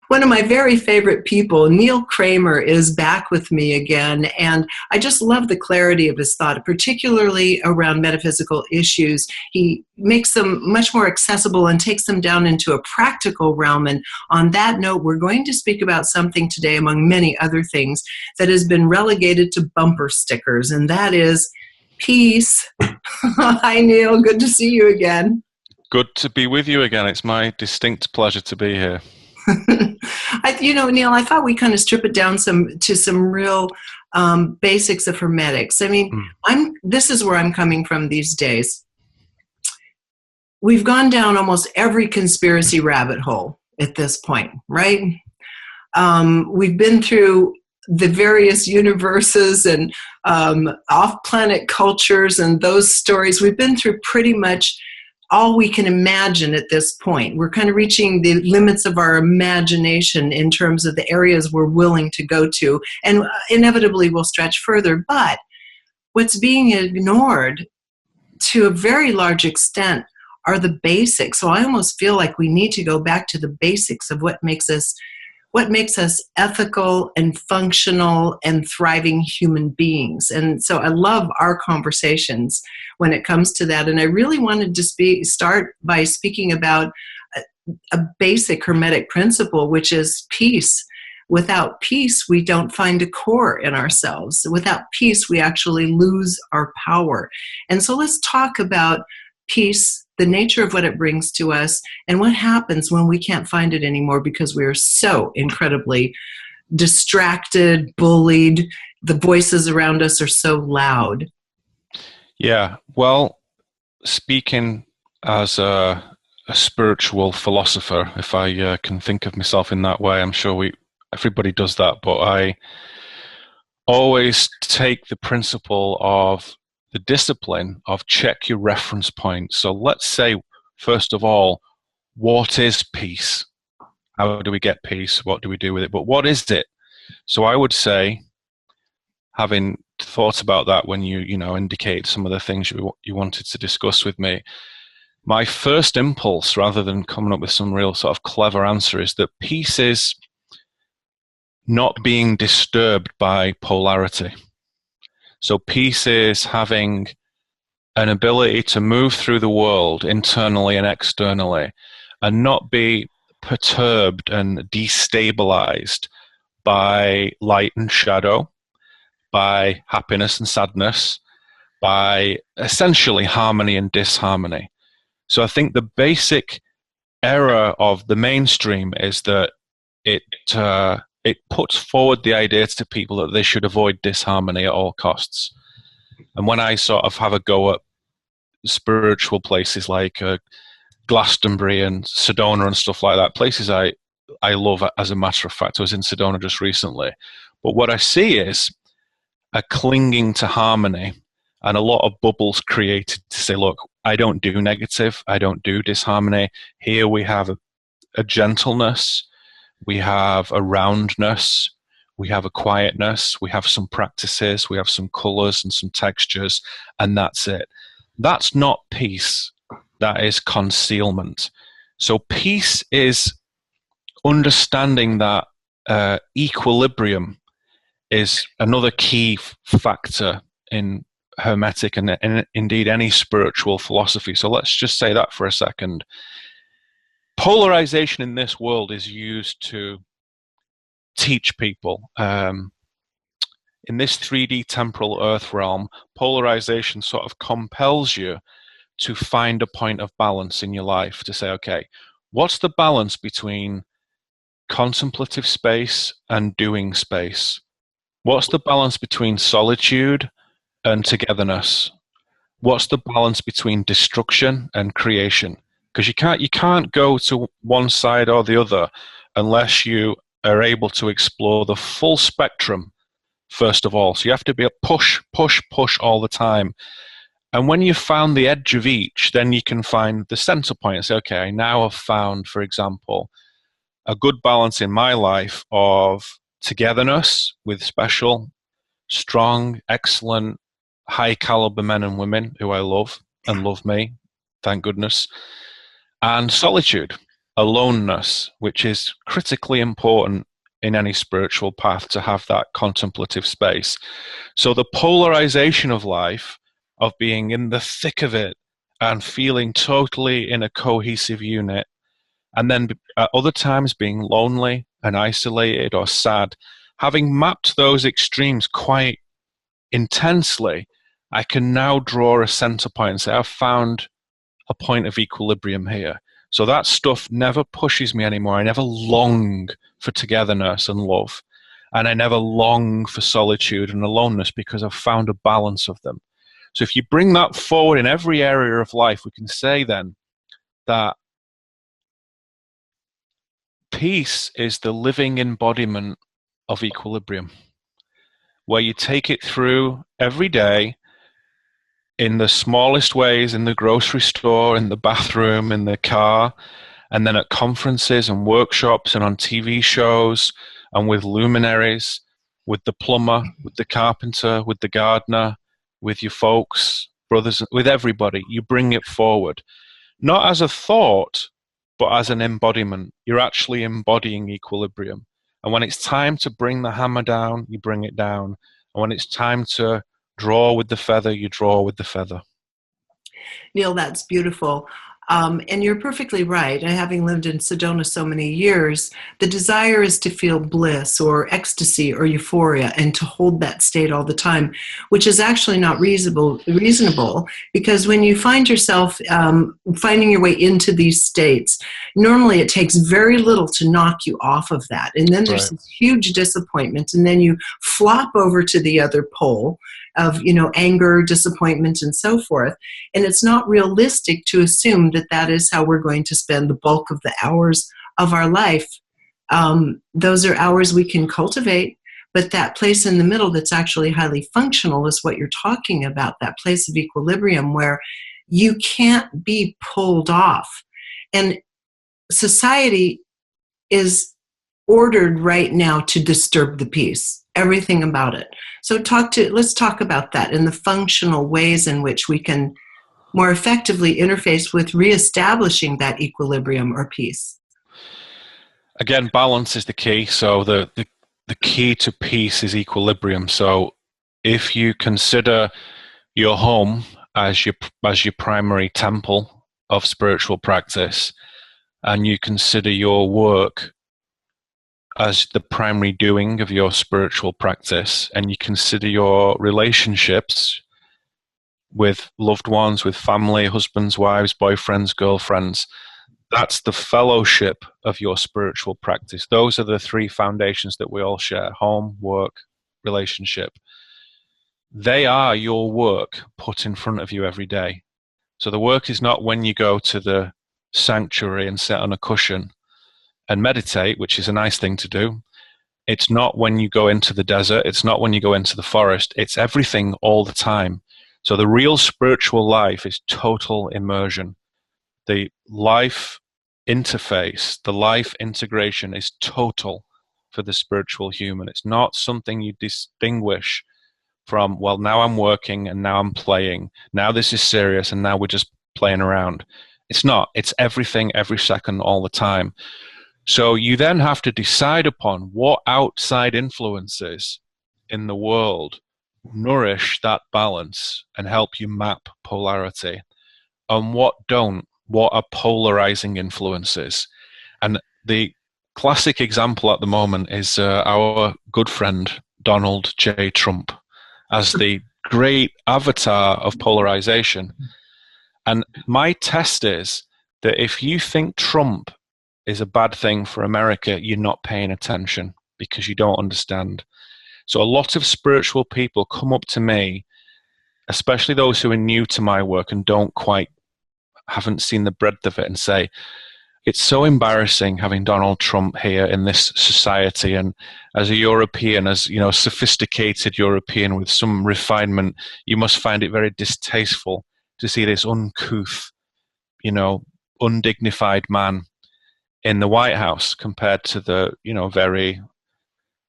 One of my very favorite people, Neil Kramer, is back with me again, and I just love the clarity of his thought, particularly around metaphysical issues. He makes them much more accessible and takes them down into a practical realm. And on that note, we're going to speak about something today, among many other things, that has been relegated to bumper stickers, and that is peace. Hi, Neil. Good to see you again. Good to be with you again. It's my distinct pleasure to be here. Neil, I thought we kind of strip it down to some real basics of Hermetics. I mean, Mm. this is where I'm coming from these days. We've gone down almost every conspiracy rabbit hole at this point, right? We've been through the various universes and off-planet cultures and those stories. We've been through pretty much all we can imagine at this point. We're kind of reaching the limits of our imagination in terms of the areas we're willing to go to, and inevitably we'll stretch further. But what's being ignored to a very large extent are the basics. So I almost feel like we need to go back to the basics of what makes us ethical and functional and thriving human beings. And so I love our conversations when it comes to that. And I really wanted to start by speaking about a basic Hermetic principle, which is peace. Without peace, we don't find a core in ourselves. Without peace, we actually lose our power. And so let's talk about peace, the nature of what it brings to us, and what happens when we can't find it anymore because we are so incredibly distracted, bullied, the voices around us are so loud. Yeah, well, speaking as a spiritual philosopher, if I can think of myself in that way, I'm sure everybody does that, but I always take the principle of the discipline of check your reference point. So let's say, first of all, what is peace? How do we get peace? What do we do with it? But what is it? So I would say, having thought about that when you indicate some of the things you wanted to discuss with me, my first impulse, rather than coming up with some real sort of clever answer, is that peace is not being disturbed by polarity. So peace is having an ability to move through the world internally and externally and not be perturbed and destabilized by light and shadow, by happiness and sadness, by essentially harmony and disharmony. So I think the basic error of the mainstream is that it puts forward the idea to people that they should avoid disharmony at all costs. And when I sort of have a go at spiritual places like Glastonbury and Sedona and stuff like that, places I love, as a matter of fact. I was in Sedona just recently. But what I see is a clinging to harmony and a lot of bubbles created to say, look, I don't do negative, I don't do disharmony. Here we have a gentleness, we have a roundness, we have a quietness, we have some practices, we have some colors and some textures, and that's it. That's not peace, that is concealment. So peace is understanding that equilibrium is another key factor in Hermetic and indeed any spiritual philosophy. So let's just say that for a second. Polarization in this world is used to teach people. In this 3D temporal earth realm, polarization sort of compels you to find a point of balance in your life, to say, okay, what's the balance between contemplative space and doing space? What's the balance between solitude and togetherness? What's the balance between destruction and creation? Because you can't go to one side or the other unless you are able to explore the full spectrum, first of all. So you have to be a push, push, push all the time. And when you've found the edge of each, then you can find the center point and say, okay, I now have found, for example, a good balance in my life of togetherness with special, strong, excellent, high caliber men and women who I love and love me, thank goodness, and solitude. aloneness, which is critically important in any spiritual path, to have that contemplative space. So the polarization of life, of being in the thick of it and feeling totally in a cohesive unit, and then at other times being lonely and isolated or sad, having mapped those extremes quite intensely, I can now draw a center point and say, I've found a point of equilibrium here. So that stuff never pushes me anymore. I never long for togetherness and love. And I never long for solitude and aloneness, because I've found a balance of them. So if you bring that forward in every area of life, we can say then that peace is the living embodiment of equilibrium, where you take it through every day in the smallest ways, in the grocery store, in the bathroom, in the car, and then at conferences and workshops and on TV shows and with luminaries, with the plumber, with the carpenter, with the gardener, with your folks, brothers, with everybody. You bring it forward, not as a thought, but as an embodiment. You're actually embodying equilibrium. And when it's time to bring the hammer down, you bring it down. And when it's time to draw with the feather, you draw with the feather. Neil, that's beautiful. And you're perfectly right. And having lived in Sedona so many years, the desire is to feel bliss or ecstasy or euphoria and to hold that state all the time, which is actually not reasonable, because when you find yourself finding your way into these states, normally it takes very little to knock you off of that. And then there's this huge disappointment, and then you flop over to the other pole of, anger, disappointment, and so forth. And it's not realistic to assume that that is how we're going to spend the bulk of the hours of our life. Those are hours we can cultivate, but that place in the middle that's actually highly functional is what you're talking about, that place of equilibrium where you can't be pulled off. And society is ordered right now to disturb the peace, everything about it. So let's talk about that and the functional ways in which we can more effectively interface with reestablishing that equilibrium or peace. Again, balance is the key. So the key to peace is equilibrium. So if you consider your home as your primary temple of spiritual practice, and you consider your work as the primary doing of your spiritual practice, and you consider your relationships with loved ones, with family, husbands, wives, boyfriends, girlfriends, that's the fellowship of your spiritual practice. Those are the three foundations that we all share: home, work, relationship. They are your work put in front of you every day. So the work is not when you go to the sanctuary and sit on a cushion and meditate, which is a nice thing to do. It's not when you go into the desert. It's not when you go into the forest. It's everything all the time. So the real spiritual life is total immersion. The life interface, the life integration is total for the spiritual human. It's not something you distinguish from, well, now I'm working and now I'm playing. Now this is serious and now we're just playing around. It's not. It's everything, every second, all the time. So you then have to decide upon what outside influences in the world nourish that balance and help you map polarity, and what don't, what are polarizing influences. And the classic example at the moment is our good friend Donald J. Trump as the great avatar of polarization. And my test is that if you think Trump is a bad thing for America, you're not paying attention because you don't understand. So a lot of spiritual people come up to me, especially those who are new to my work and haven't seen the breadth of it, and say, it's so embarrassing having Donald Trump here in this society. And as a European, as sophisticated European with some refinement, you must find it very distasteful to see this uncouth, undignified man in the White House compared to the, very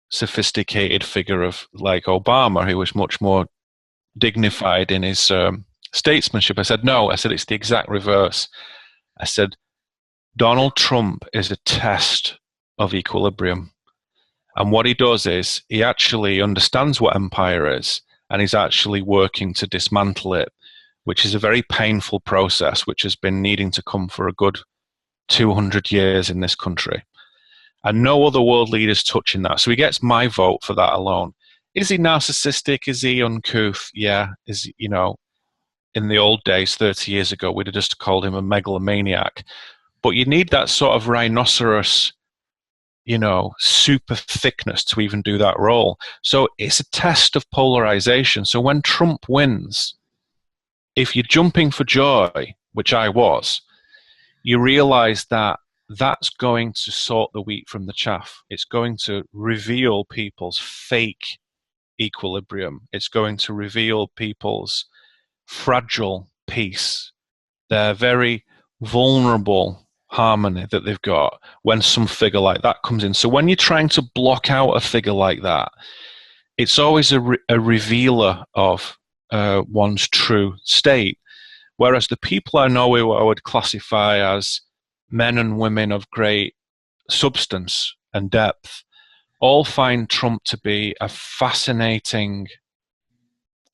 sophisticated figure of like Obama, who was much more dignified in his statesmanship. I said, no, I said, it's the exact reverse. I said, Donald Trump is a test of equilibrium. And what he does is he actually understands what empire is, and he's actually working to dismantle it, which is a very painful process, which has been needing to come for a good 200 years in this country. And no other world leader's touching that. So he gets my vote for that alone. Is he narcissistic? Is he uncouth? Yeah. Is, you know, in the old days, 30 years ago, we'd have just called him a megalomaniac. But you need that sort of rhinoceros, you know, super thickness to even do that role. So it's a test of polarization. So when Trump wins, if you're jumping for joy, which I was, you realize that that's going to sort the wheat from the chaff. It's going to reveal people's fake equilibrium. It's going to reveal people's fragile peace, their very vulnerable harmony that they've got when some figure like that comes in. So when you're trying to block out a figure like that, it's always a revealer of one's true state. Whereas the people I know who I would classify as men and women of great substance and depth all find Trump to be a fascinating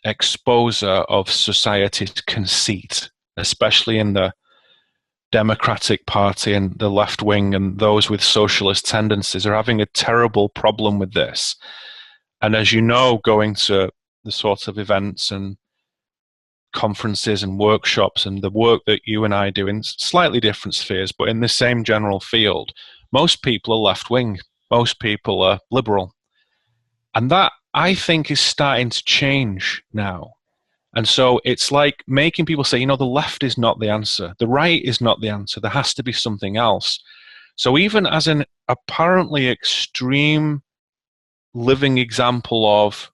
exposer of society's conceit, especially in the Democratic Party and the left wing, and those with socialist tendencies are having a terrible problem with this. And as you know, going to the sorts of events and conferences and workshops and the work that you and I do in slightly different spheres, but in the same general field, most people are left wing, most people are liberal. And that, I think, is starting to change now. And so it's like making people say, you know, the left is not the answer. The right is not the answer. There has to be something else. So even as an apparently extreme living example of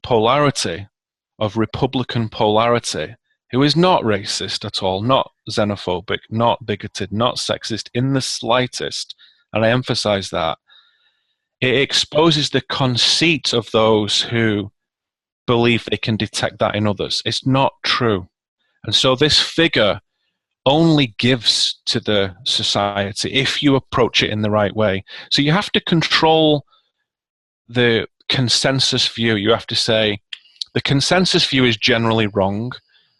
polarity, of Republican polarity, who is not racist at all, not xenophobic, not bigoted, not sexist in the slightest, and I emphasize that, it exposes the conceit of those who believe they can detect that in others. It's not true. And so this figure only gives to the society if you approach it in the right way. So you have to control the consensus view. You have to say, the consensus view is generally wrong.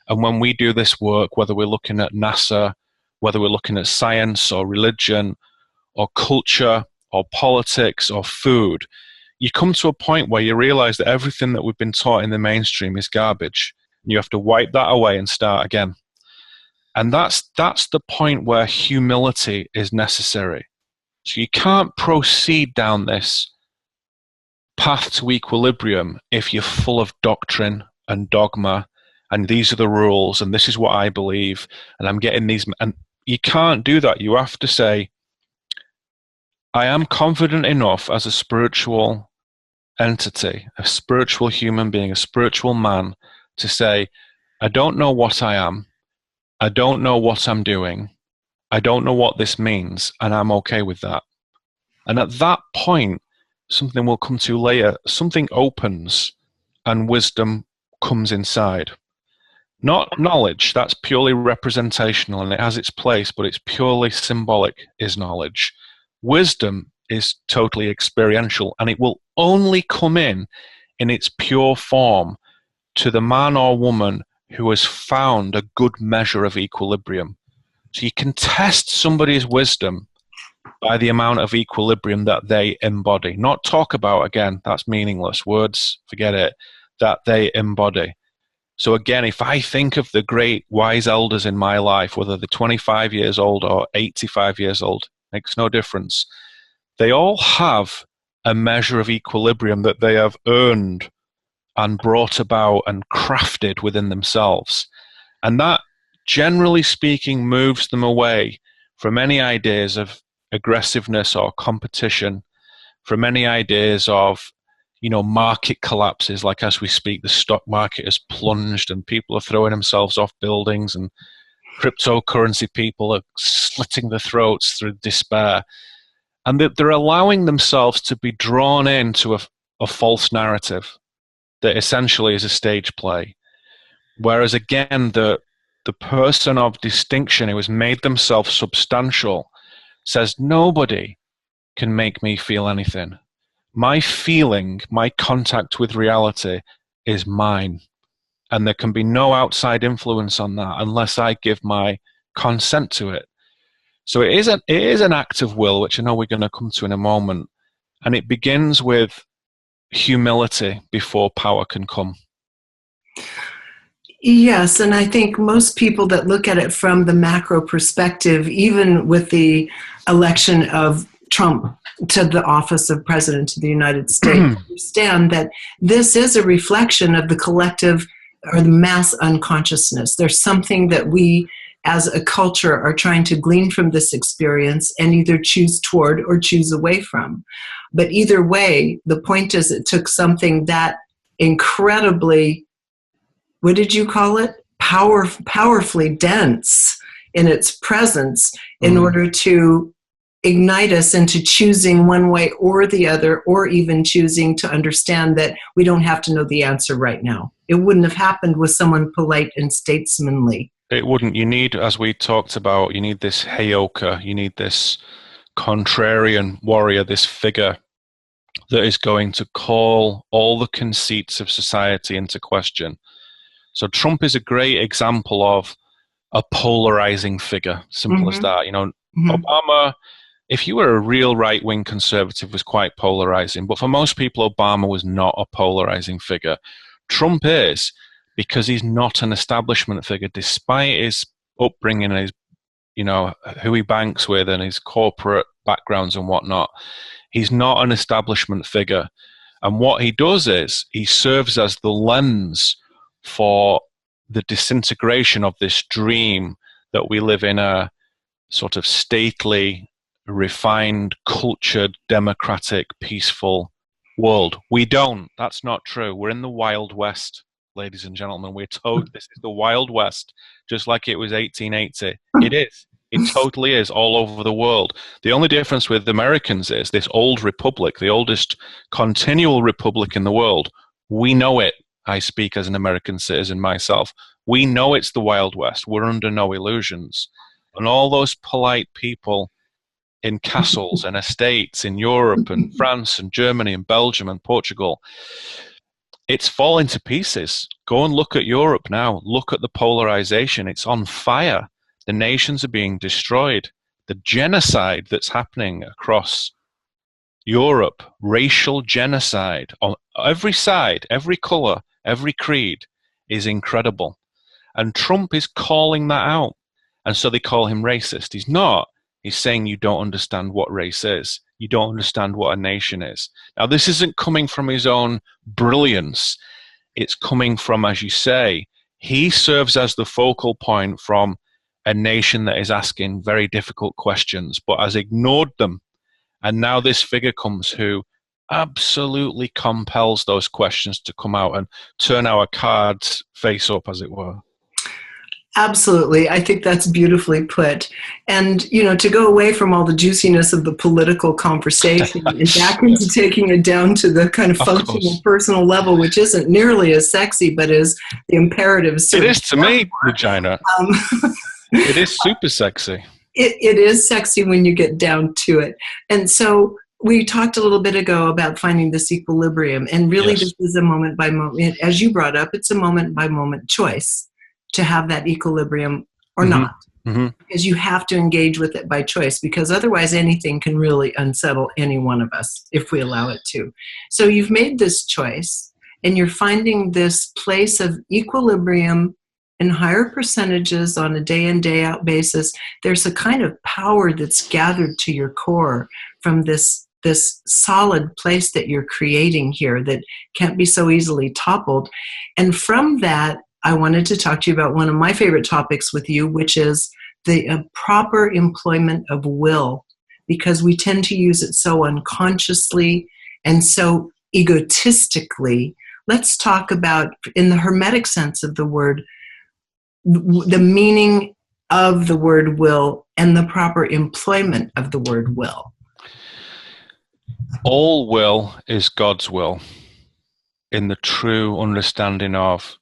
And when we do this work, whether we're looking at NASA, whether we're looking at science or religion or culture or politics or food, you come to a point where you realize that everything that we've been taught in the mainstream is garbage. You have to wipe that away and start again. And that's the point where humility is necessary. So you can't proceed down this path to equilibrium if you're full of doctrine and dogma and these are the rules and this is what I believe and I'm getting these, and you can't do that. You have to say, I am confident enough as a spiritual entity, a spiritual human being, a spiritual man, to say, I don't know what I am, I don't know what I'm doing, I don't know what this means, and I'm okay with that. And at that point, something will come to later, something opens and wisdom comes inside. Not knowledge, that's purely representational and it has its place, but it's purely symbolic, is knowledge. Wisdom is totally experiential and it will only come in its pure form to the man or woman who has found a good measure of equilibrium. So you can test somebody's wisdom by the amount of equilibrium that they embody. Not talk about, again, that's meaningless. Words, forget it, that they embody. So again, if I think of the great wise elders in my life, whether they're 25 years old or 85 years old, makes no difference. They all have a measure of equilibrium that they have earned and brought about and crafted within themselves. And that, generally speaking, moves them away from any ideas of aggressiveness or competition, from any ideas of, you know, market collapses. Like as we speak, the stock market has plunged and people are throwing themselves off buildings and cryptocurrency people are slitting their throats through despair. And they're allowing themselves to be drawn into a false narrative that essentially is a stage play. Whereas again, the the person of distinction who has made themselves substantial, says nobody can make me feel anything. My feeling, my contact with reality is mine. And there can be no outside influence on that unless I give my consent to it. So it is an act of will, which I know we're going to come to in a moment. And it begins with humility before power can come. Yes, and I think most people that look at it from the macro perspective, even with the election of Trump to the office of President of the United States, understand that this is a reflection of the collective or the mass unconsciousness. There's something that we as a culture are trying to glean from this experience and either choose toward or choose away from. But either way, the point is it took something that incredibly, what did you call it? Powerfully dense in its presence in order to ignite us into choosing one way or the other, or even choosing to understand that we don't have to know the answer right now. It wouldn't have happened with someone polite and statesmanly. It wouldn't. You need, as we talked about, you need this heyoka, you need this contrarian warrior, this figure that is going to call all the conceits of society into question. So Trump is a great example of a polarizing figure, simple as that. You know, Obama, if you were a real right-wing conservative, was quite polarizing. But for most people, Obama was not a polarizing figure. Trump is, because he's not an establishment figure, despite his upbringing and his, you know, who he banks with and his corporate backgrounds and whatnot. He's not an establishment figure. And what he does is he serves as the lens for the disintegration of this dream that we live in a sort of stately, refined, cultured, democratic, peaceful world. We don't. That's not true. We're in the Wild West, ladies and gentlemen. We're told this is the Wild West, just like it was 1880. It is. It totally is all over the world. The only difference with Americans is this old republic, the oldest continual republic in the world. We know it. I speak as an American citizen myself. We know it's the Wild West. We're under no illusions. And all those polite people in castles and estates in Europe and France and Germany and Belgium and Portugal, it's falling to pieces. Go and look at Europe now. Look at the polarization. It's on fire. The nations are being destroyed. The genocide that's happening across Europe, racial genocide on every side, every color, every creed, is incredible. And Trump is calling that out. And so they call him racist. He's not. He's saying you don't understand what race is. You don't understand what a nation is. Now, this isn't coming from his own brilliance. It's coming from, as you say, he serves as the focal point from a nation that is asking very difficult questions, but has ignored them. And now this figure comes who absolutely compels those questions to come out and turn our cards face up, as it were. Absolutely. I think that's beautifully put. And, you know, to go away from all the juiciness of the political conversation and back into taking it down to the kind of functional personal level, which isn't nearly as sexy, but is the imperative. It is to me, Regina. It is super sexy. It is sexy when you get down to it. And so we talked a little bit ago about finding this equilibrium. And really, This is a moment by moment. As you brought up, it's a moment by moment choice to have that equilibrium or not. Because you have to engage with it by choice, because otherwise anything can really unsettle any one of us if we allow it to. So you've made this choice and you're finding this place of equilibrium in higher percentages on a day in, day out basis. There's a kind of power that's gathered to your core from this solid place that you're creating here that can't be so easily toppled. And from that, I wanted to talk to you about one of my favorite topics with you, which is the proper employment of will, because we tend to use it so unconsciously and so egotistically. Let's talk about, in the Hermetic sense of the word, the meaning of the word will and the proper employment of the word will. All will is God's will in the true understanding of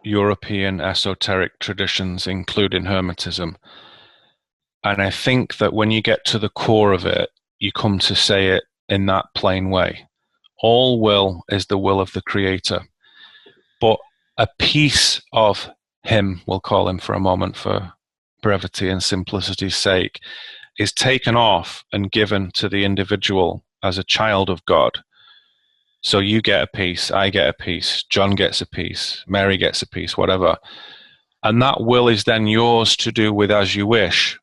European esoteric traditions, including Hermetism. And I think that when you get to the core of it, you come to say it in that plain way. All will is the will of the Creator. But a piece of him, we'll call him for a moment for brevity and simplicity's sake, is taken off and given to the individual as a child of God. So you get a piece, I get a piece, John gets a piece, Mary gets a piece, whatever. And that will is then yours to do with as you wish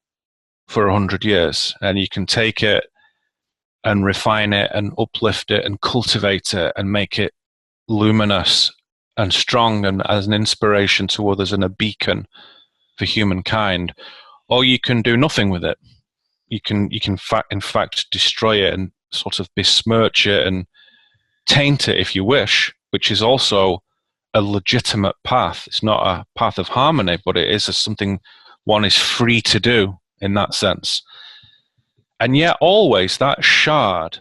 for 100 years. And you can take it and refine it and uplift it and cultivate it and make it luminous and strong and as an inspiration to others and a beacon for humankind. Or you can do nothing with it. You can in fact destroy it and sort of besmirch it and taint it if you wish, which is also a legitimate path. It's not a path of harmony, but it is something one is free to do in that sense. And yet always that shard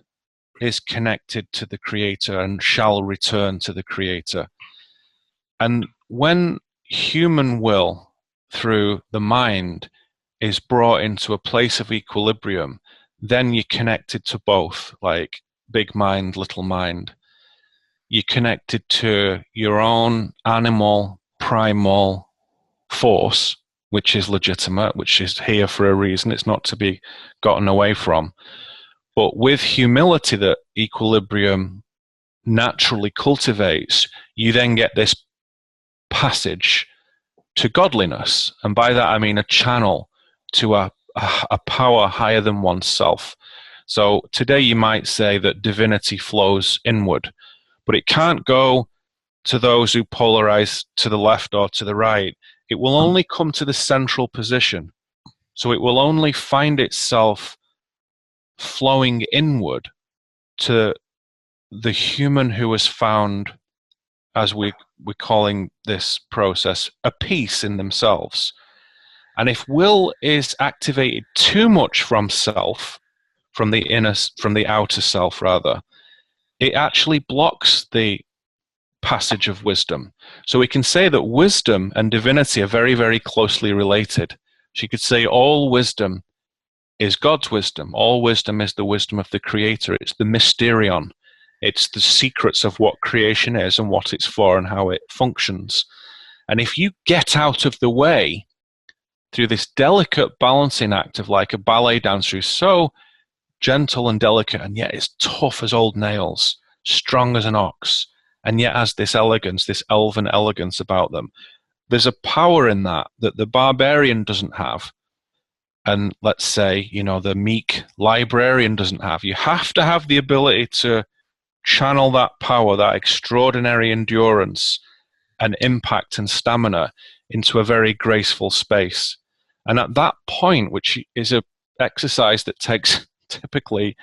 is connected to the Creator and shall return to the Creator. And when human will through the mind is brought into a place of equilibrium, then you're connected to both, like big mind, little mind. You're connected to your own animal, primal force, which is legitimate, which is here for a reason. It's not to be gotten away from. But with humility that equilibrium naturally cultivates, you then get this passage to godliness. And by that, I mean a channel to a power higher than oneself. So today you might say that divinity flows inward, but it can't go to those who polarize to the left or to the right. It will only come to the central position. So it will only find itself flowing inward to the human who has found, as we're calling this process, a peace in themselves. And if will is activated too much from self, from the outer self rather, it actually blocks the passage of wisdom. So we can say that wisdom and divinity are very, very closely related. So you could say all wisdom is God's wisdom. All wisdom is the wisdom of the Creator. It's the mysterion. It's the secrets of what creation is and what it's for and how it functions. And if you get out of the way through this delicate balancing act of like a ballet dancer who's so gentle and delicate and yet is tough as old nails, strong as an ox, and yet has this elegance, this elven elegance about them. There's a power in that the barbarian doesn't have. And let's say, the meek librarian doesn't have. You have to have the ability to channel that power, that extraordinary endurance and impact and stamina into a very graceful space. And at that point, which is an exercise that takes typically,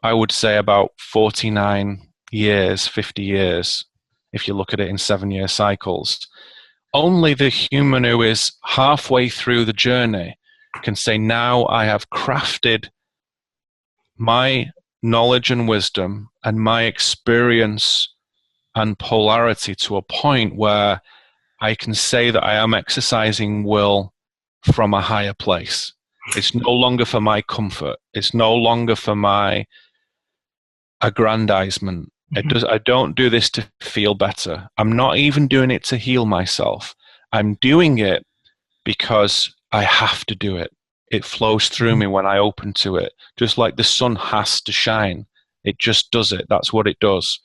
I would say, about 49 years, 50 years, if you look at it in 7-year cycles, only the human who is halfway through the journey can say, now I have crafted my knowledge and wisdom and my experience and polarity to a point where I can say that I am exercising will from a higher place. It's no longer for my comfort. It's no longer for my aggrandizement. I don't do this to feel better. I'm not even doing it to heal myself. I'm doing it because I have to do it. It flows through me when I open to it. Just like the sun has to shine. It just does it. That's what it does.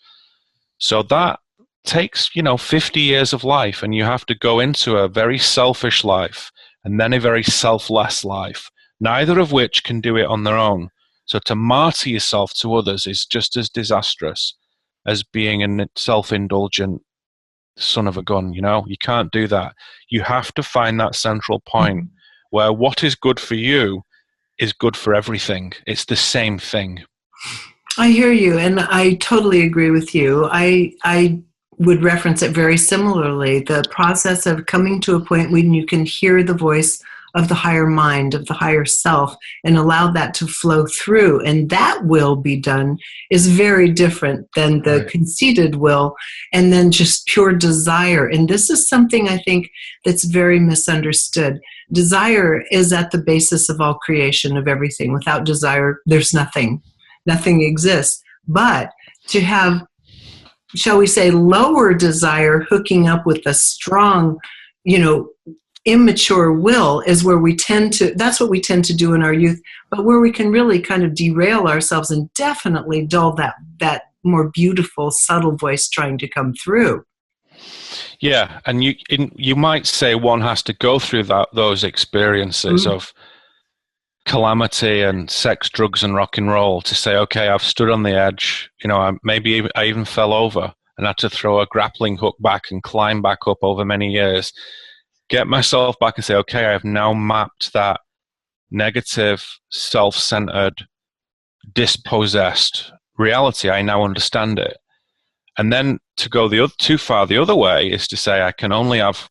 So that takes, 50 years of life, and you have to go into a very selfish life and then a very selfless life, neither of which can do it on their own. So to martyr yourself to others is just as disastrous as being a self-indulgent son of a gun. You can't do that. You have to find that central point where what is good for you is good for everything. It's the same thing. I hear you, and I totally agree with you. I would reference it very similarly, the process of coming to a point when you can hear the voice of the higher mind, of the higher self, and allow that to flow through, and that will be done, is very different than the conceited will, and then just pure desire. And this is something I think that's very misunderstood. Desire is at the basis of all creation, of everything. Without desire, there's nothing. Nothing exists. But to have, shall we say, lower desire hooking up with a strong, immature will is where that's what we tend to do in our youth, but where we can really kind of derail ourselves and definitely dull that more beautiful, subtle voice trying to come through. Yeah, and you might say one has to go through those experiences of calamity and sex, drugs, and rock and roll to say, okay, I've stood on the edge. Maybe I even fell over and had to throw a grappling hook back and climb back up over many years. Get myself back and say, okay, I have now mapped that negative, self-centered, dispossessed reality. I now understand it. And then to go too far the other way is to say, I can only have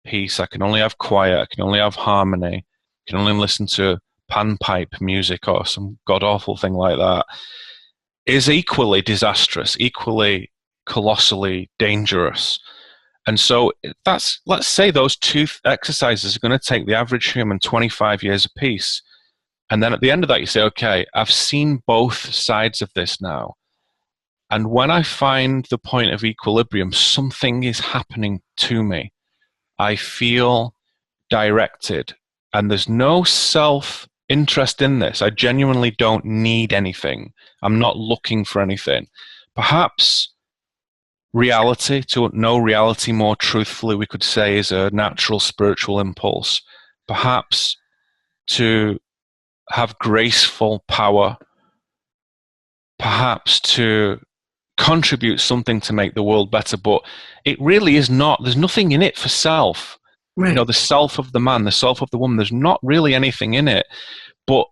peace, I can only have quiet, I can only have harmony, I can only listen to panpipe music or some god-awful thing like that, is equally disastrous, equally colossally dangerous. And so let's say those two exercises are going to take the average human 25 years apiece. And then at the end of that, you say, okay, I've seen both sides of this now. And when I find the point of equilibrium, something is happening to me. I feel directed. And there's no self-interest in this. I genuinely don't need anything. I'm not looking for anything. Perhaps reality, to know reality more truthfully, we could say, is a natural spiritual impulse. Perhaps to have graceful power, perhaps to contribute something to make the world better, but it really is not. There's nothing in it for self. Right. The self of the man, the self of the woman, there's not really anything in it. But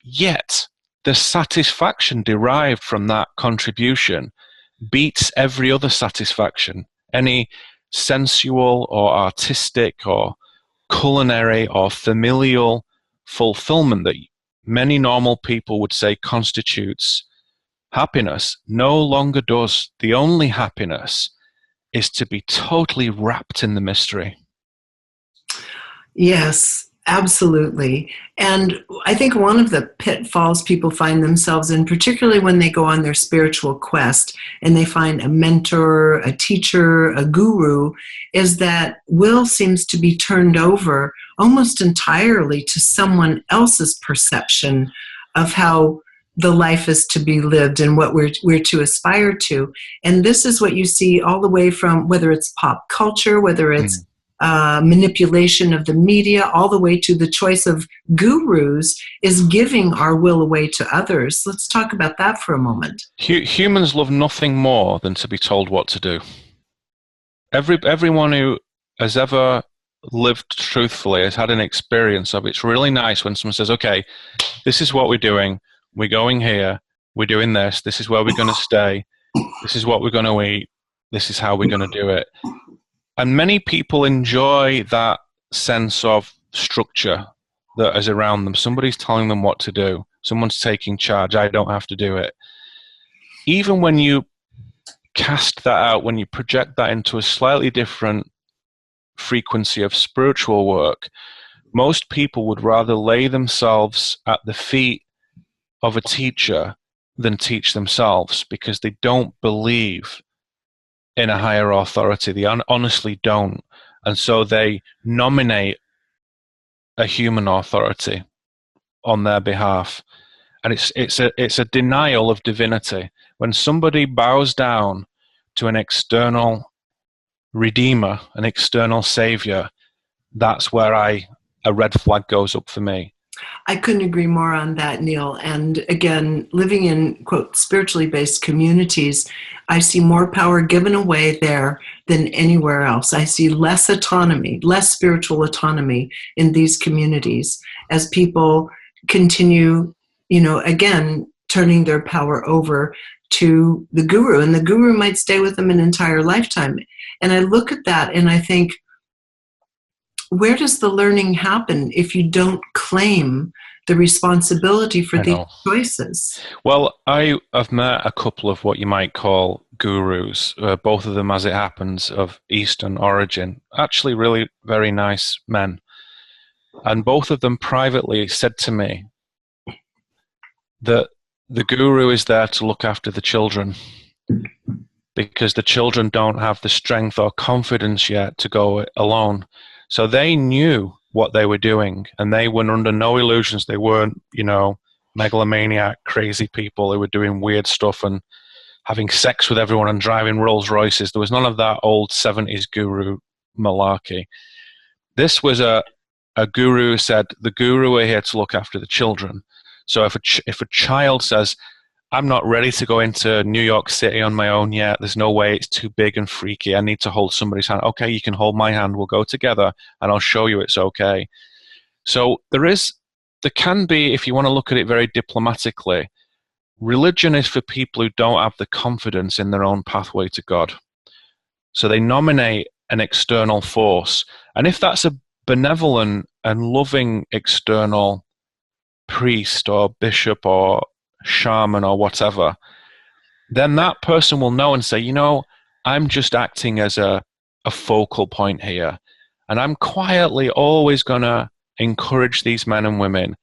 yet, the satisfaction derived from that contribution beats every other satisfaction. Any sensual or artistic or culinary or familial fulfillment that many normal people would say constitutes happiness no longer does. The only happiness is to be totally wrapped in the mystery. Yes, absolutely. And I think one of the pitfalls people find themselves in, particularly when they go on their spiritual quest and they find a mentor, a teacher, a guru, is that will seems to be turned over almost entirely to someone else's perception of how the life is to be lived and what we're to aspire to. And this is what you see all the way from whether it's pop culture, whether it's manipulation of the media, all the way to the choice of gurus, is giving our will away to others. Let's talk about that for a moment. Humans love nothing more than to be told what to do. Everyone who has ever lived truthfully has had an experience of it's really nice when someone says, okay, this is what we're doing. We're going here. We're doing this. This is where we're going to stay. This is what we're going to eat. This is how we're going to do it. And many people enjoy that sense of structure that is around them. Somebody's telling them what to do. Someone's taking charge. I don't have to do it. Even when you cast that out, when you project that into a slightly different frequency of spiritual work, most people would rather lay themselves at the feet of a teacher than teach themselves, because they don't believe in a higher authority. They honestly don't. And so they nominate a human authority on their behalf. And it's a denial of divinity. When somebody bows down to an external redeemer, an external savior, that's where a red flag goes up for me. I couldn't agree more on that, Neil. And again, living in, quote, spiritually based communities, I see more power given away there than anywhere else. I see less autonomy, less spiritual autonomy in these communities as people continue, again, turning their power over to the guru. And the guru might stay with them an entire lifetime. And I look at that and I think, where does the learning happen if you don't claim the responsibility for I these know. choices? Well, I've met a couple of what you might call gurus, both of them, as it happens, of Eastern origin. Actually, really very nice men. And both of them privately said to me that the guru is there to look after the children because the children don't have the strength or confidence yet to go alone. So they knew what they were doing, and they were under no illusions. They weren't, megalomaniac, crazy people who were doing weird stuff and having sex with everyone and driving Rolls Royces. There was none of that old 70s guru malarkey. This was a guru who said, the guru are here to look after the children. So if a child says, I'm not ready to go into New York City on my own yet. There's no way, it's too big and freaky. I need to hold somebody's hand. Okay, you can hold my hand. We'll go together and I'll show you it's okay. So there can be, if you want to look at it very diplomatically, religion is for people who don't have the confidence in their own pathway to God. So they nominate an external force. And if that's a benevolent and loving external priest or bishop or shaman or whatever, then that person will know and say, I'm just acting as a focal point here. And I'm quietly always going to encourage these men and women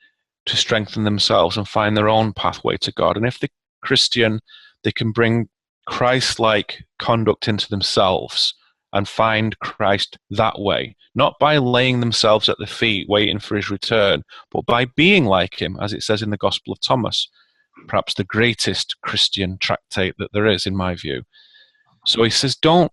to strengthen themselves and find their own pathway to God. And if they're Christian, they can bring Christ-like conduct into themselves and find Christ that way, not by laying themselves at the feet waiting for his return, but by being like him, as it says in the Gospel of Thomas, perhaps the greatest Christian tractate that there is, in my view. So he says, don't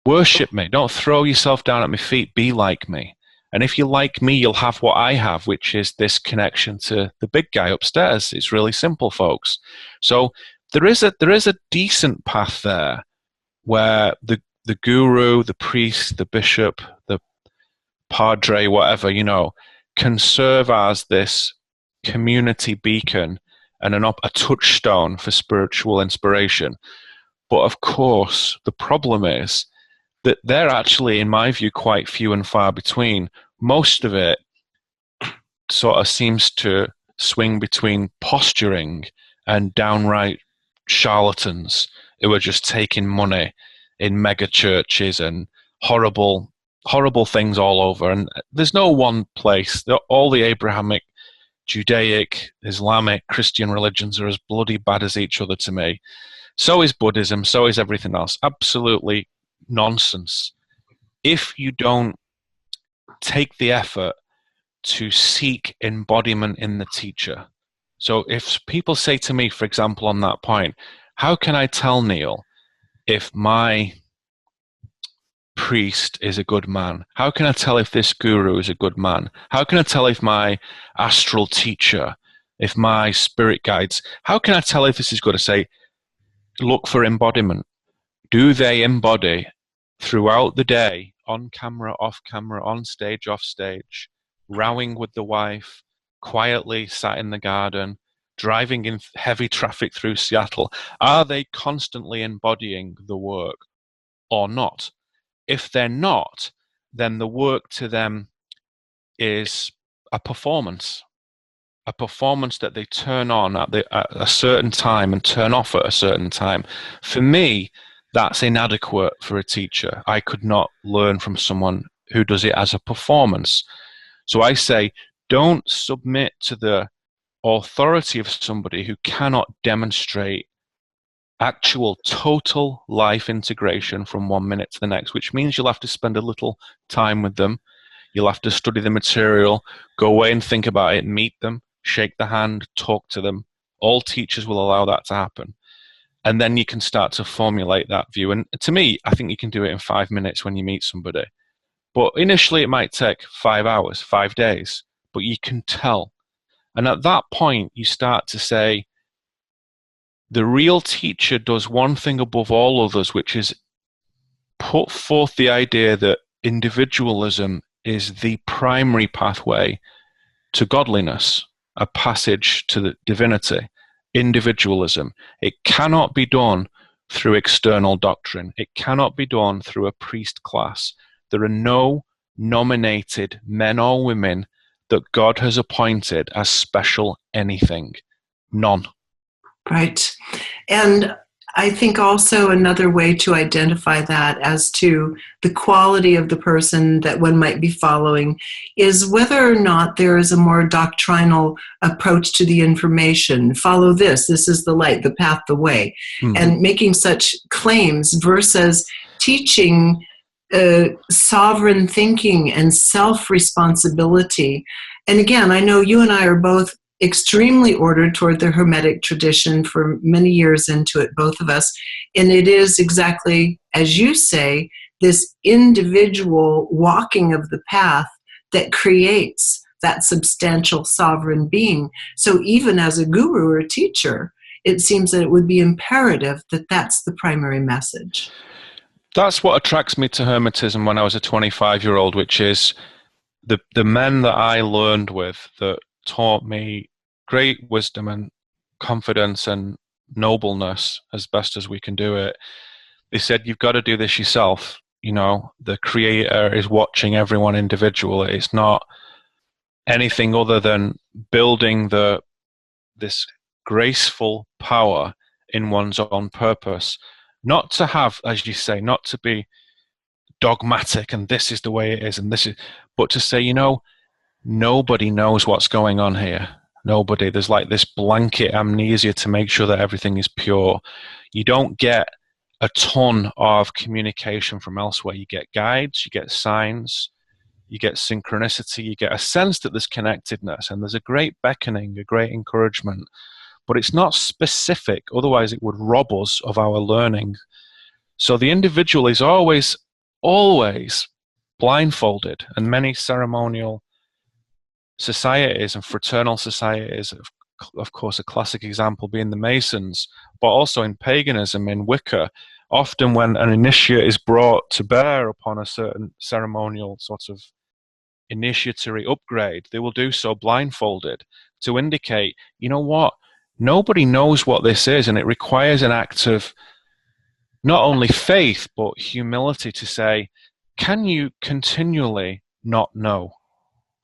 worship me, don't throw yourself down at my feet, be like me. And if you like me, you'll have what I have, which is this connection to the big guy upstairs. It's really simple, folks. So there is a decent path there where the guru, the priest, the bishop, the padre, whatever, can serve as this community beacon and a touchstone for spiritual inspiration. But of course, the problem is that they're actually, in my view, quite few and far between. Most of it sort of seems to swing between posturing and downright charlatans who are just taking money in mega churches and horrible things all over. And there's no one place. All the Abrahamic, Judaic, Islamic, Christian religions are as bloody bad as each other to me. So is Buddhism, so is everything else. Absolutely nonsense. If you don't take the effort to seek embodiment in the teacher. So if people say to me, for example, on that point, how can I tell, Neil, if my priest is a good man? How can I tell if this guru is a good man? How can I tell if my astral teacher, if my spirit guides, how can I tell if this is good? I say, look for embodiment. Do they embody throughout the day, on camera, off camera, on stage, off stage, rowing with the wife, quietly sat in the garden, driving in heavy traffic through Seattle? Are they constantly embodying the work or not? If they're not, then the work to them is a performance that they turn on at a certain time and turn off at a certain time. For me, that's inadequate for a teacher. I could not learn from someone who does it as a performance. So I say, don't submit to the authority of somebody who cannot demonstrate actual total life integration from 1 minute to the next, which means you'll have to spend a little time with them. You'll have to study the material, go away and think about it, meet them, shake the hand, talk to them. All teachers will allow that to happen. And then you can start to formulate that view. And to me, I think you can do it in 5 minutes when you meet somebody. But initially, it might take 5 hours, 5 days, but you can tell. And at that point, you start to say, the real teacher does one thing above all others, which is put forth the idea that individualism is the primary pathway to godliness, a passage to the divinity. Individualism. It cannot be done through external doctrine. It cannot be done through a priest class. There are no nominated men or women that God has appointed as special anything. None. Right. And I think also another way to identify that as to the quality of the person that one might be following is whether or not there is a more doctrinal approach to the information. Follow this. This is the light, the path, the way. And making such claims versus teaching sovereign thinking and self-responsibility. And again, I know you and I are both extremely ordered toward the Hermetic tradition for many years into it, both of us. And it is exactly, as you say, this individual walking of the path that creates that substantial sovereign being. So even as a guru or a teacher, it seems that it would be imperative that that's the primary message. That's what attracts me to Hermetism when I was a 25-year-old, which is the men that I learned with that taught me great wisdom and confidence and nobleness as best as we can do it. They said, you've got to do this yourself. You know, the creator is watching everyone individually. It's not anything other than building this graceful power in one's own purpose. Not to have, as you say, not to be dogmatic and this is the way it is and this is, but to say, you know, nobody knows what's going on here. Nobody. There's like this blanket amnesia to make sure that everything is pure. You don't get a ton of communication from elsewhere. You get guides, you get signs, you get synchronicity, you get a sense that there's connectedness and there's a great beckoning, a great encouragement, but it's not specific. Otherwise, it would rob us of our learning. So the individual is always blindfolded, and many ceremonial societies and fraternal societies, of course, a classic example being the Masons, but also in paganism, in Wicca, often when an initiate is brought to bear upon a certain ceremonial sort of initiatory upgrade, they will do so blindfolded to indicate, you know what, nobody knows what this is, and it requires an act of not only faith, but humility to say, can you continually not know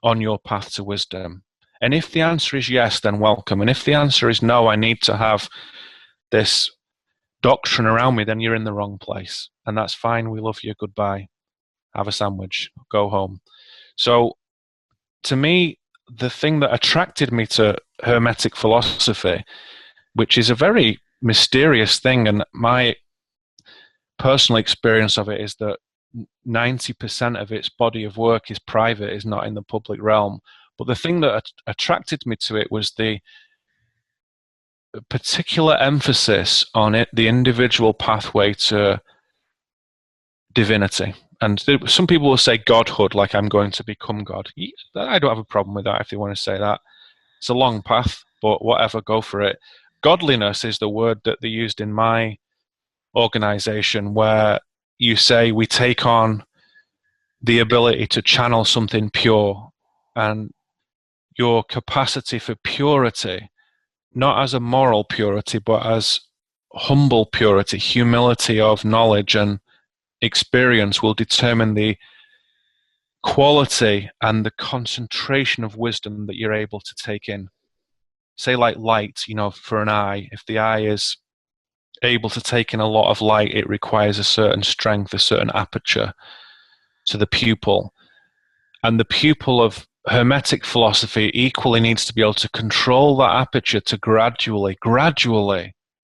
on your path to wisdom? And if the answer is yes, then welcome. And if the answer is no, I need to have this doctrine around me, then you're in the wrong place. And that's fine. We love you. Goodbye. Have a sandwich. Go home. So to me, the thing that attracted me to Hermetic philosophy, which is a very mysterious thing, and my personal experience of it is that 90% of its body of work is private, is not in the public realm. But the thing that attracted me to it was the particular emphasis on it, the individual pathway to divinity. And some people will say godhood, like I'm going to become God. I don't have a problem with that if they want to say that. It's a long path, but whatever, go for it. Godliness is the word that they used in my organization, where you say we take on the ability to channel something pure, and your capacity for purity, not as a moral purity, but as humble purity, humility of knowledge and experience, will determine the quality and the concentration of wisdom that you're able to take in. Say like light, you know, for an eye, if the eye is able to take in a lot of light, it requires a certain strength, a certain aperture to the pupil. And the pupil of Hermetic philosophy equally needs to be able to control that aperture to gradually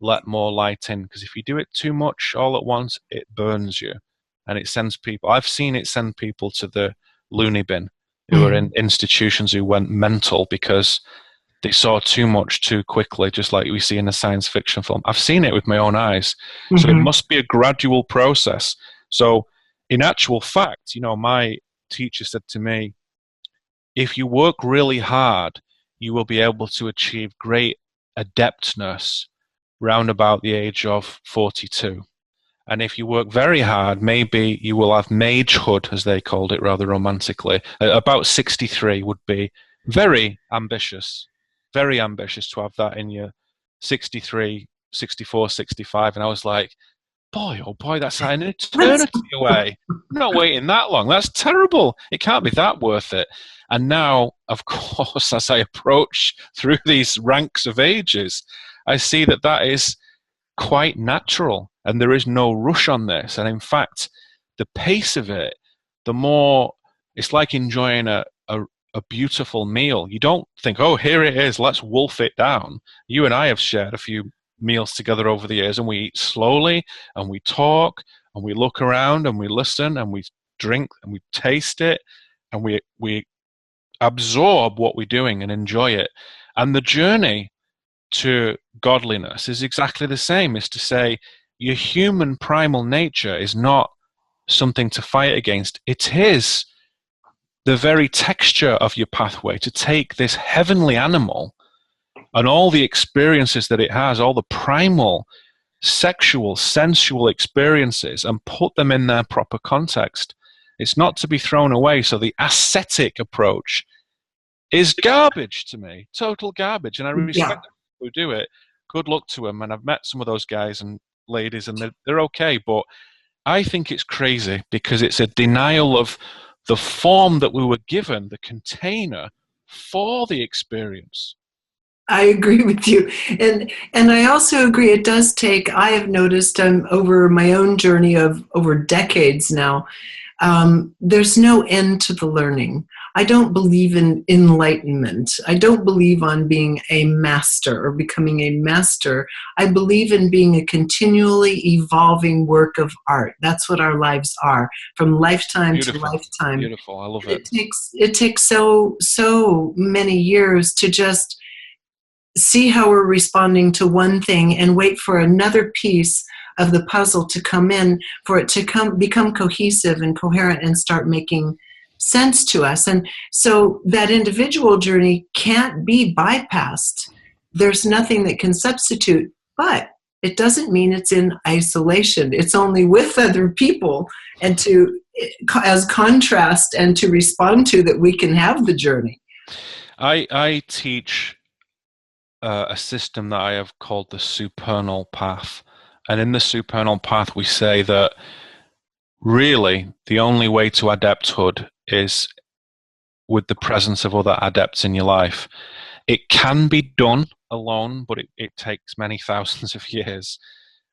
let more light in. Because if you do it too much all at once, it burns you. And it sends people, I've seen it send people to the loony bin who are in institutions who went mental because they saw too much too quickly, just like we see in a science fiction film. I've seen it with my own eyes. So it must be a gradual process. So in actual fact, you know, my teacher said to me, if you work really hard, you will be able to achieve great adeptness round about the age of 42. And if you work very hard, maybe you will have magehood, as they called it rather romantically. About 63 would be very ambitious to have that in your 63, 64, 65. And I was like, boy, oh boy, that's an eternity away. I'm not waiting that long. That's terrible. It can't be that worth it. And now, of course, as I approach through these ranks of ages, I see that that is quite natural and there is no rush on this. And in fact, the pace of it, the more it's like enjoying a beautiful meal. You don't think, oh, here it is, let's wolf it down. You and I have shared a few meals together over the years, and we eat slowly, and we talk, and we look around, and we listen, and we drink, and we taste it, and we absorb what we're doing and enjoy it. And the journey to godliness is exactly the same, is to say your human primal nature is not something to fight against. It is the very texture of your pathway to take this heavenly animal and all the experiences that it has, all the primal, sexual, sensual experiences, and put them in their proper context. It's not to be thrown away. So the ascetic approach is garbage to me, total garbage. And I respect people who do it. Good luck to them. And I've met some of those guys and ladies, and they're okay. But I think it's crazy because it's a denial of the form that we were given, the container for the experience. I agree with you. And I also agree it does take, I have noticed over my own journey of over decades now, there's no end to the learning. I don't believe in enlightenment. I don't believe on being a master or becoming a master. I believe in being a continually evolving work of art. That's what our lives are, from lifetime to lifetime. Beautiful. I love it. It takes so many years to just see how we're responding to one thing and wait for another piece of the puzzle to come in, for it to become cohesive and coherent and start making sense to us. And so that individual journey can't be bypassed. There's nothing that can substitute, but it doesn't mean it's in isolation. It's only with other people and as contrast and to respond to that we can have the journey. I teach a system that I have called the Supernal Path. And in the Supernal Path, we say that really the only way to adepthood is with the presence of other adepts in your life. It can be done alone, but it takes many thousands of years,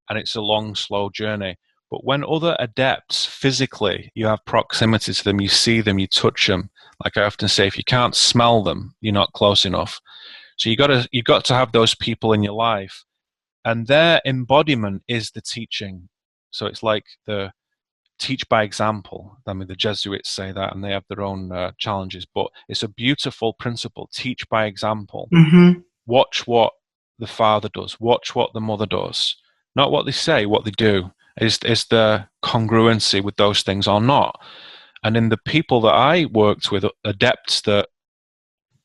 and it's a long, slow journey. But when other adepts, physically, you have proximity to them, you see them, you touch them. Like I often say, if you can't smell them, you're not close enough. So you got to have those people in your life, and their embodiment is the teaching. So it's like the teach by example. I mean, the Jesuits say that, and they have their own challenges, but it's a beautiful principle. Teach by example. Mm-hmm. Watch what the father does. Watch what the mother does. Not what they say, what they do. Is the congruency with those things or not? And in the people that I worked with, adepts that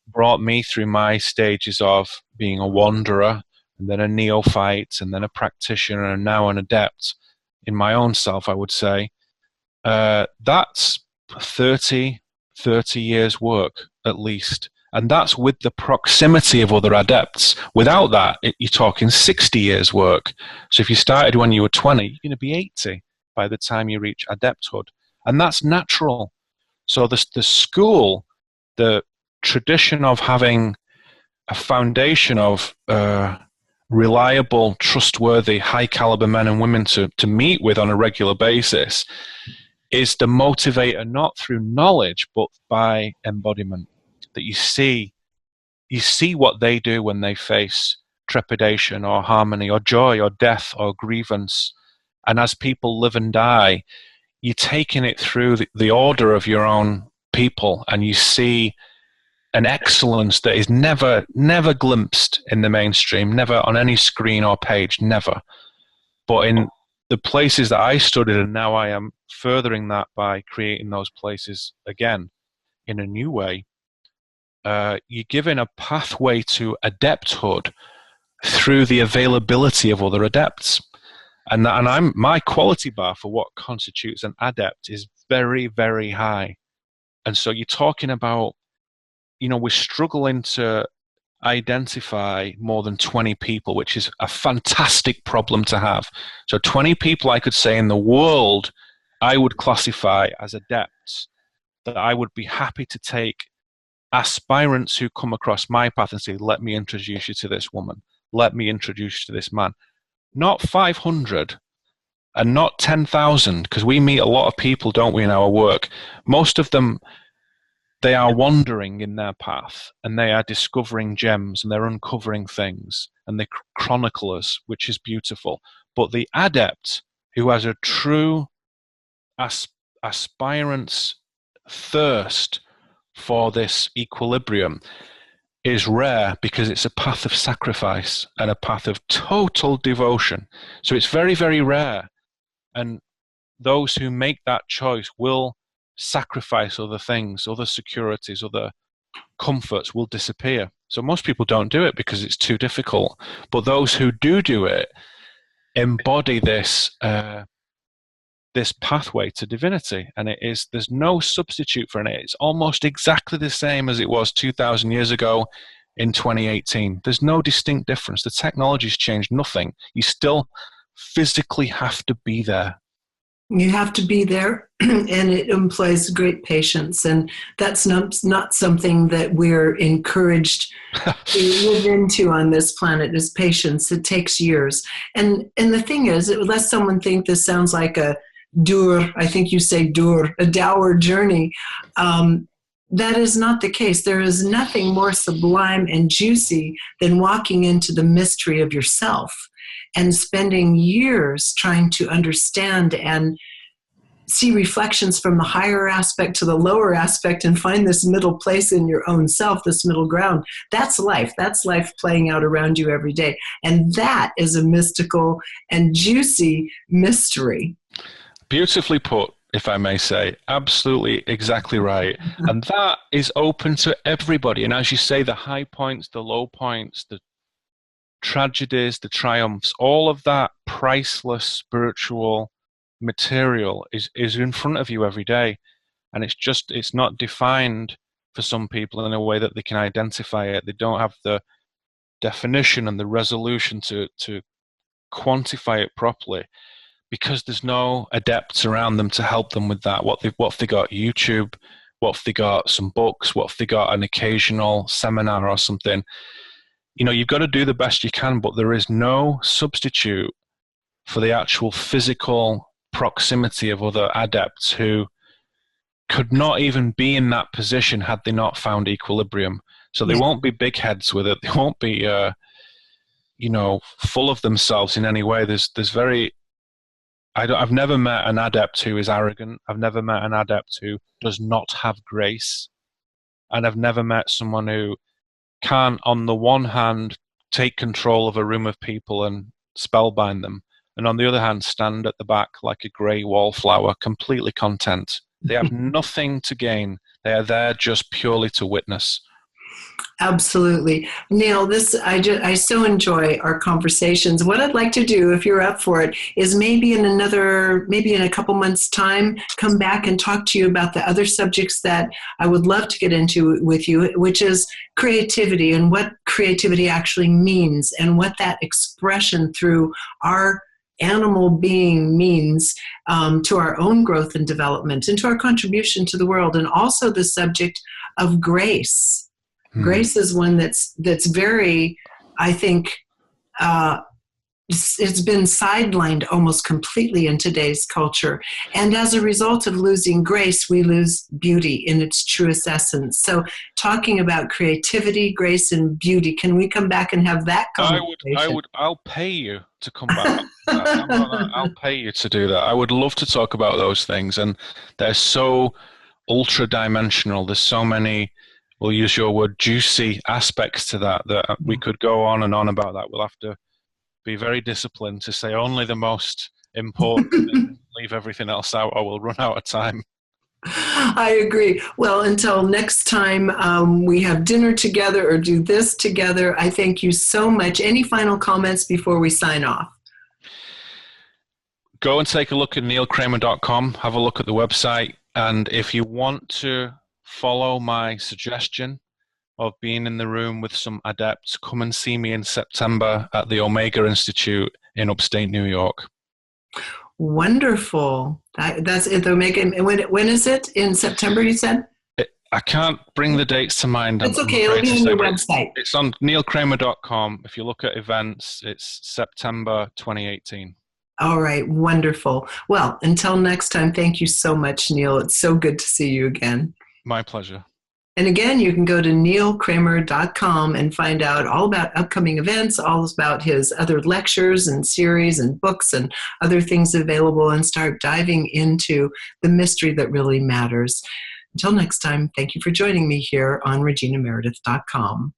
brought me through my stages of being a wanderer, and then a neophyte, and then a practitioner, and now an adept in my own self, I would say, that's 30 years work at least. And that's with the proximity of other adepts. Without that, you're talking 60 years work. So if you started when you were 20, you're going to be 80 by the time you reach adepthood. And that's natural. So the school, the tradition of having a foundation of reliable, trustworthy, high-caliber men and women to meet with on a regular basis is the motivator, not through knowledge, but by embodiment. That you see what they do when they face trepidation or harmony or joy or death or grievance. And as people live and die, you're taking it through the order of your own people, and you see an excellence that is never glimpsed in the mainstream, never on any screen or page, never. But in the places that I studied, and now I am furthering that by creating those places again in a new way, you're given a pathway to adepthood through the availability of other adepts. And my quality bar for what constitutes an adept is very, very high. And so you're talking about, we're struggling to identify more than 20 people, which is a fantastic problem to have. So 20 people I could say in the world I would classify as adepts, that I would be happy to take aspirants who come across my path and say, let me introduce you to this woman. Let me introduce you to this man. Not 500 and not 10,000, because we meet a lot of people, don't we, in our work. Most of them, they are wandering in their path and they are discovering gems and they're uncovering things and they chronicle us, which is beautiful. But the adept who has a true aspirant's thirst for this equilibrium is rare, because it's a path of sacrifice and a path of total devotion. So it's very, very rare. And those who make that choice will sacrifice other things, other securities, other comforts will disappear. So most people don't do it because it's too difficult. But those who do it embody this this pathway to divinity, and there's no substitute for it. It's almost exactly the same as it was 2,000 years ago in 2018. There's no distinct difference. The technology's changed nothing. You still physically have to be there. You have to be there, and it implies great patience, and that's not something that we're encouraged to live into on this planet, is patience. It takes years. And the thing is, lest someone think this sounds like a I think you say a dour journey. That is not the case. There is nothing more sublime and juicy than walking into the mystery of yourself and spending years trying to understand and see reflections from the higher aspect to the lower aspect and find this middle place in your own self, this middle ground. That's life. That's life playing out around you every day. And that is a mystical and juicy mystery. Beautifully put, if I may say. Absolutely, exactly right. And that is open to everybody. And as you say, the high points, the low points, the tragedies, the triumphs, all of that priceless spiritual material is in front of you every day. And it's not defined for some people in a way that they can identify it. They don't have the definition and the resolution to quantify it properly, because there's no adepts around them to help them with that. What if they got YouTube? What if they got some books? What if they got an occasional seminar or something? You've got to do the best you can, but there is no substitute for the actual physical proximity of other adepts who could not even be in that position had they not found equilibrium. So they won't be big heads with it. They won't be, full of themselves in any way. I've never met an adept who is arrogant. I've never met an adept who does not have grace. And I've never met someone who can, on the one hand, take control of a room of people and spellbind them, and on the other hand, stand at the back like a grey wallflower, completely content. They have nothing to gain. They are there just purely to witness. Absolutely. Neil, I so enjoy our conversations. What I'd like to do, if you're up for it, is maybe in a couple months' time, come back and talk to you about the other subjects that I would love to get into with you, which is creativity and what creativity actually means and what that expression through our animal being means to our own growth and development and to our contribution to the world, and also the subject of grace. Grace is one that's very, I think, it's been sidelined almost completely in today's culture. And as a result of losing grace, we lose beauty in its truest essence. So talking about creativity, grace, and beauty, can we come back and have that conversation? I'll pay you to come back. I'll pay you to do that. I would love to talk about those things. And they're so ultra-dimensional. There's so many, we'll use your word, juicy aspects to that we could go on and on about that. We'll have to be very disciplined to say only the most important and leave everything else out, or we'll run out of time. I agree. Well, until next time we have dinner together or do this together, I thank you so much. Any final comments before we sign off? Go and take a look at neilkramer.com, have a look at the website, and if you want to follow my suggestion of being in the room with some adepts, come and see me in September at the Omega Institute in upstate New York. Wonderful. That's it. They'll make it. When is it? In September, you said? I can't bring the dates to mind. It's okay. It'll be on your website. It's on neilkramer.com. If you look at events, it's September 2018. All right. Wonderful. Well, until next time, thank you so much, Neil. It's so good to see you again. My pleasure. And again, you can go to neilkramer.com and find out all about upcoming events, all about his other lectures and series and books and other things available, and start diving into the mystery that really matters. Until next time, thank you for joining me here on reginameredith.com.